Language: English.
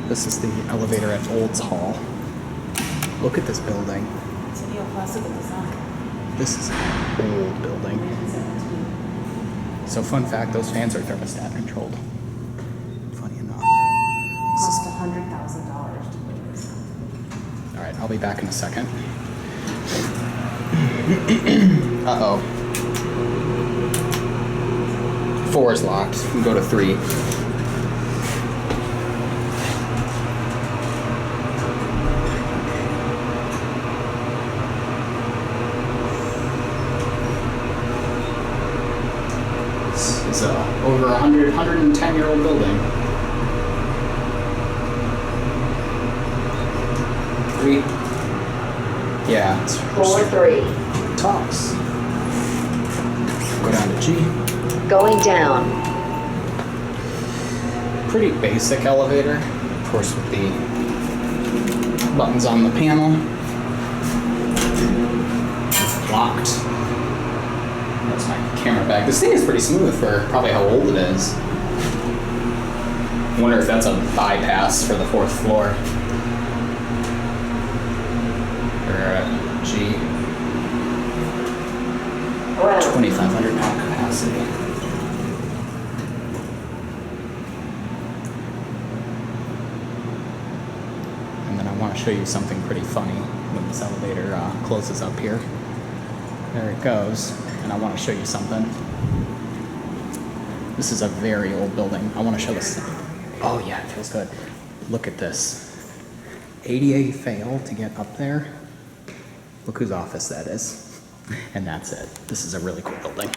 This is the elevator at Olds Hall. Look at this building. It's a neoclassical design. This is an old building. 1917. So fun fact, those fans are thermostat controlled. Funny enough. Cost $100,000 to put this. All right, I'll be back in a second. Uh-oh. 4 is locked. We can go to 3. This is over 110-year-old building. 3. Yeah, it's Floor 3. tops. Go down to G. Going down. Pretty basic elevator, of course, with the buttons on the panel. Locked. That's my camera bag. This thing is pretty smooth for probably how old it is. I wonder if that's a bypass for the 4th floor. We're at G. Ground. 2,500 pound capacity. And then I want to show you something pretty funny when this elevator closes up here. There it goes. And I want to show you something. This is a very old building. I want to show this. Oh yeah, it feels good. Look at this. ADA failed to get up there. Look whose office that is. And that's it. This is a really cool building.